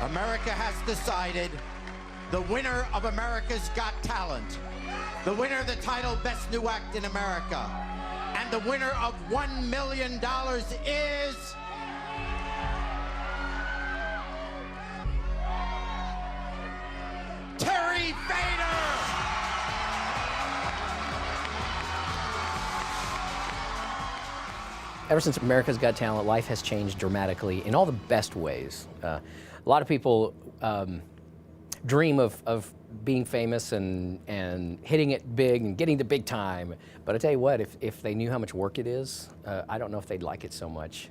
America has decided the winner of America's Got Talent, the winner of the title Best New Act in America, and the winner of $1 million is... Terry Fator! Ever since America's Got Talent, life has changed dramatically in all the best ways. A lot of people dream of being famous and hitting it big and getting the big time. But I tell you what, if they knew how much work it is, I don't know if they'd like it so much.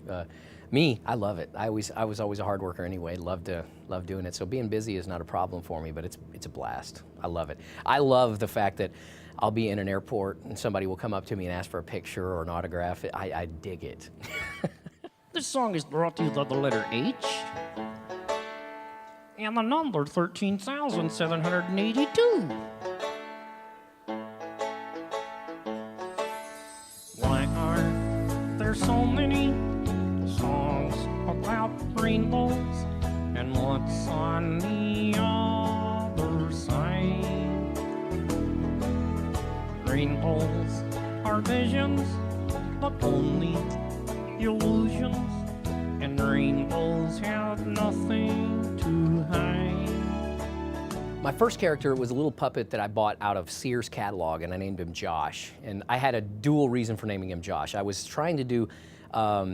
Me, I love it. I was always a hard worker anyway. Love doing it. So being busy is not a problem for me, but it's a blast. I love it. I love the fact that I'll be in an airport and somebody will come up to me and ask for a picture or an autograph. I dig it. This song is brought to you by the letter H and the number 13,782. Why are there so many songs about rainbows, and what's on the other side? Rainbows are visions, but only illusions, and rainbows have nothing to hide. My first character was a little puppet that I bought out of Sears catalog, and I named him Josh. And I had a dual reason for naming him Josh. I was trying to do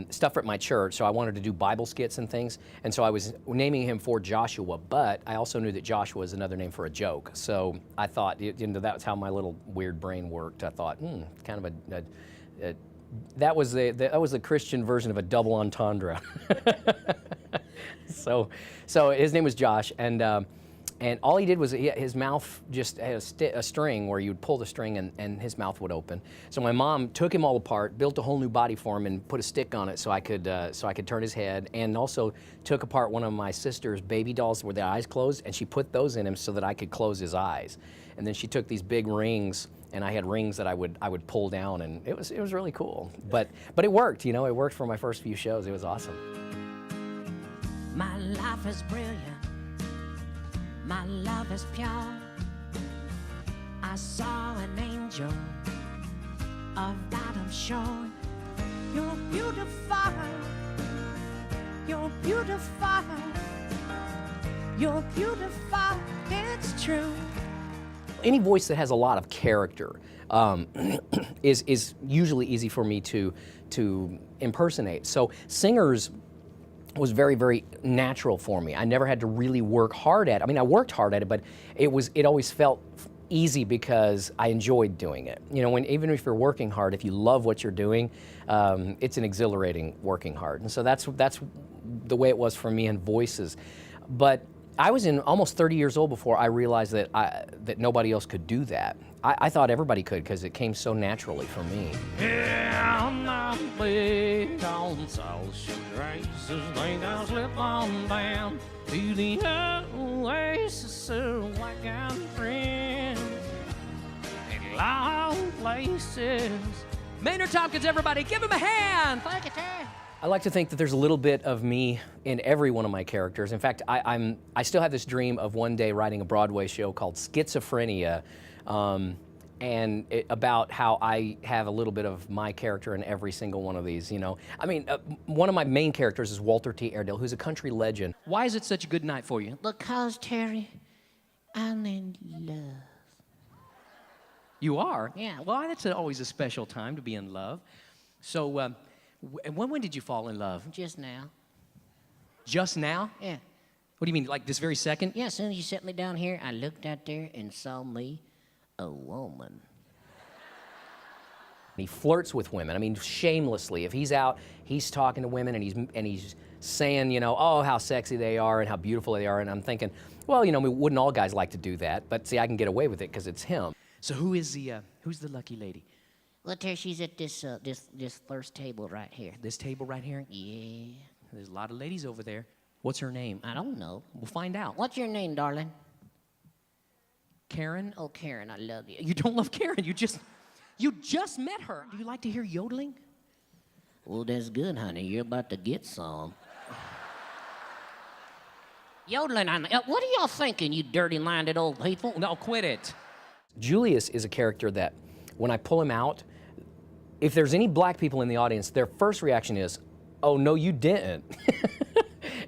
stuff at my church, so I wanted to do Bible skits and things, and so I was naming him for Joshua, but I also knew that Joshua is another name for a joke. So I thought, that's how my little weird brain worked. I thought, kind of that was the Christian version of a double entendre. So his name was Josh, and all he did was his mouth just had a string where you'd pull the string and his mouth would open. So my mom took him all apart, built a whole new body for him, and put a stick on it so I could turn his head, and also took apart one of my sister's baby dolls with their eyes closed, and she put those in him so that I could close his eyes. And then she took these big rings, and I had rings that I would pull down, and it was really cool. But it worked, it worked for my first few shows. It was awesome. My life is brilliant. My love is pure. I saw an angel, of that I'm sure. You're beautiful. You're beautiful. You're beautiful. It's true. Any voice that has a lot of character is usually easy for me to impersonate. So singers was very, very natural for me. I never had to really work hard at it. I mean, I worked hard at it, but it always felt easy because I enjoyed doing it. Even if you're working hard, if you love what you're doing, it's an exhilarating working hard. And so that's the way it was for me in voices. But I was almost 30 years old before I realized that nobody else could do that. I thought everybody could because it came so naturally for me. Yeah, I'm big on social races, think I'll slip on down to the oasis of white guy friends in long places. Maynard Tompkins, everybody, give him a hand! Thank you, Terry. I like to think that there's a little bit of me in every one of my characters. In fact, I still have this dream of one day writing a Broadway show called Schizophrenia, and about how I have a little bit of my character in every single one of these, I mean, one of my main characters is Walter T. Airedale, who's a country legend. Why is it such a good night for you? Because, Terry, I'm in love. You are? Yeah. Well, that's always a special time to be in love. So, when did you fall in love? Just now. Just now? Yeah. What do you mean, like this very second? Yeah, as soon as you set me down here, I looked out there and saw me, a woman. He flirts with women. I mean, shamelessly. If he's out, he's talking to women and he's saying, oh, how sexy they are and how beautiful they are. And I'm thinking, well, wouldn't all guys like to do that? But see, I can get away with it because it's him. So who's the lucky lady? Well, Terry, she's at this first table right here. This table right here? Yeah. There's a lot of ladies over there. What's her name? I don't know. We'll find out. What's your name, darling? Karen? Oh, Karen, I love you. You don't love Karen. You just met her. Do you like to hear yodeling? Well, that's good, honey. You're about to get some. Yodeling on the... what are y'all thinking, you dirty-minded old people? No, quit it. Julius is a character that, when I pull him out, if there's any black people in the audience, their first reaction is, "Oh no, you didn't."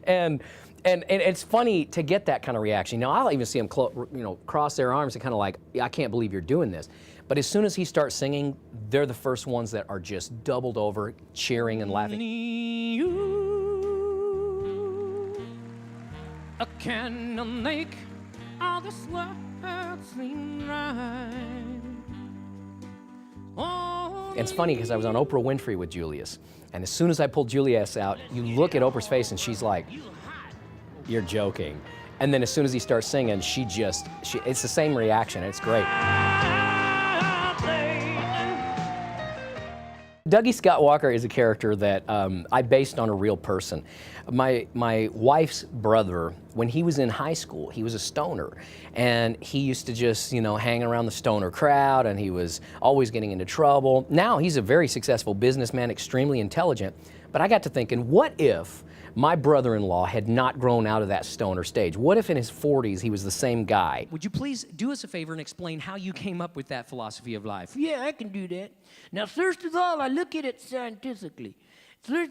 and it's funny to get that kind of reaction. Now I'll even see them, cross their arms and kind of like, "I can't believe you're doing this." But as soon as he starts singing, they're the first ones that are just doubled over, cheering and laughing. I cannot make all this world seem right. Oh, And it's funny because I was on Oprah Winfrey with Julius, and as soon as I pulled Julius out, you look at Oprah's face and she's like, "You're joking." And then as soon as he starts singing, it's the same reaction. It's great. Dougie Scott Walker is a character that I based on a real person. My wife's brother, when he was in high school, he was a stoner, and he used to just, hang around the stoner crowd, and he was always getting into trouble. Now he's a very successful businessman, extremely intelligent, but I got to thinking, what if my brother-in-law had not grown out of that stoner stage? What if in his 40s he was the same guy? would you please do us a favor and explain how you came up with that philosophy of life? Yeah, I can do that. Now, first of all, I look at it scientifically. First,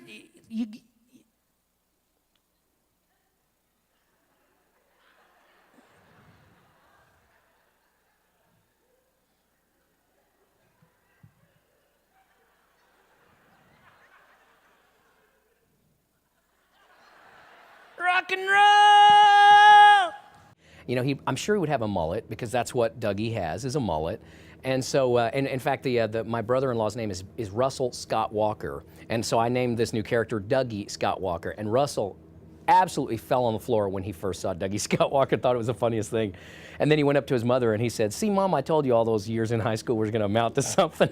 rock and roll! I'm sure he would have a mullet because that's what Dougie has, is a mullet. And so, and in fact, my brother-in-law's name is Russell Scott Walker. And so I named this new character Dougie Scott Walker. And Russell absolutely fell on the floor when he first saw Dougie Scott Walker, thought it was the funniest thing. And then he went up to his mother and he said, "See, Mom, I told you all those years in high school was going to amount to something."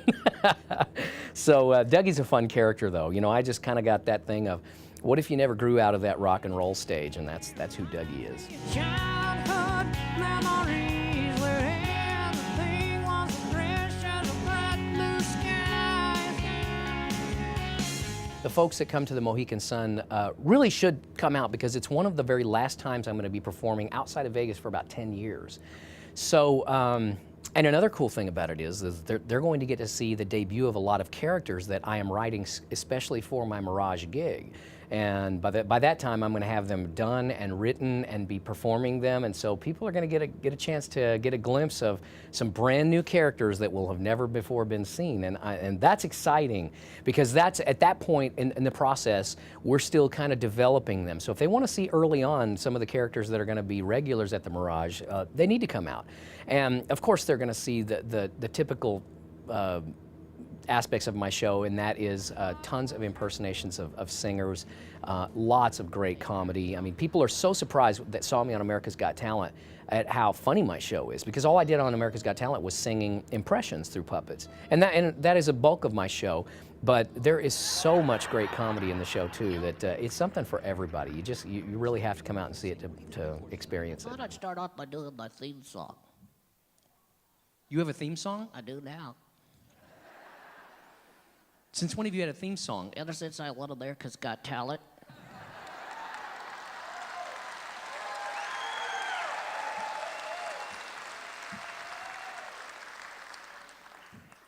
So Dougie's a fun character, though. I just kind of got that thing of, what if you never grew out of that rock and roll stage? And that's who Dougie is. Childhood memories where everything was fresh as a bright blue sky. The folks that come to the Mohegan Sun really should come out because it's one of the very last times I'm going to be performing outside of Vegas for about 10 years. So, and another cool thing about it is they're going to get to see the debut of a lot of characters that I am writing especially for my Mirage gig. And by that time, I'm going to have them done and written and be performing them. And so people are going to get a chance to get a glimpse of some brand new characters that will have never before been seen. And that's exciting because that's at that point in the process, we're still kind of developing them. So if they want to see early on some of the characters that are going to be regulars at the Mirage, they need to come out. And of course, they're going to see the typical aspects of my show, and that is tons of impersonations of singers, lots of great comedy. I mean, people are so surprised that saw me on America's Got Talent at how funny my show is, because all I did on America's Got Talent was singing impressions through puppets. And that is a bulk of my show, but there is so much great comedy in the show too that it's something for everybody. You really have to come out and see it to experience I it. thought I'd start off by doing my theme song. You have a theme song? I do now. Since when have you had a theme song? Ever since I won America's Got Talent.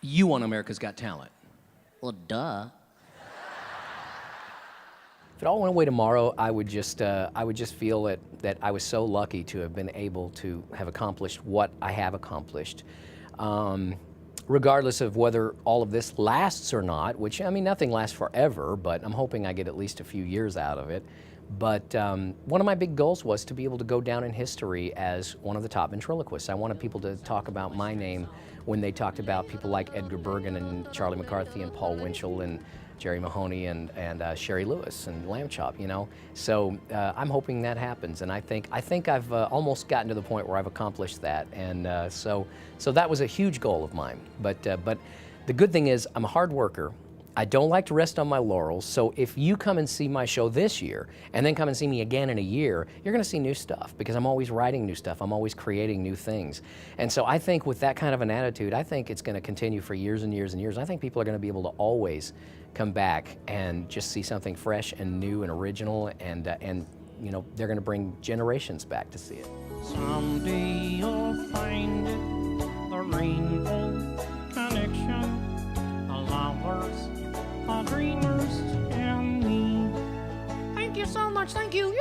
You won America's Got Talent. Well, duh. If it all went away tomorrow, I would just feel that I was so lucky to have been able to have accomplished what I have accomplished. Regardless of whether all of this lasts or not, which, I mean, nothing lasts forever, but I'm hoping I get at least a few years out of it. But one of my big goals was to be able to go down in history as one of the top ventriloquists. I wanted people to talk about my name when they talked about people like Edgar Bergen and Charlie McCarthy and Paul Winchell and Jerry Mahoney and Sherry Lewis and Lamb Chop, you know. So I'm hoping that happens, and I think I've almost gotten to the point where I've accomplished that, and so that was a huge goal of mine. But the good thing is I'm a hard worker. I don't like to rest on my laurels, so if you come and see my show this year and then come and see me again in a year, you're going to see new stuff because I'm always writing new stuff. I'm always creating new things. And so I think with that kind of an attitude, I think it's going to continue for years and years and years. I think people are going to be able to always come back and just see something fresh and new and original and you know, they're going to bring generations back to see it. Someday you'll find it, the rainbow connection, the lovers, the dreamers, and me. Thank you so much. Thank you.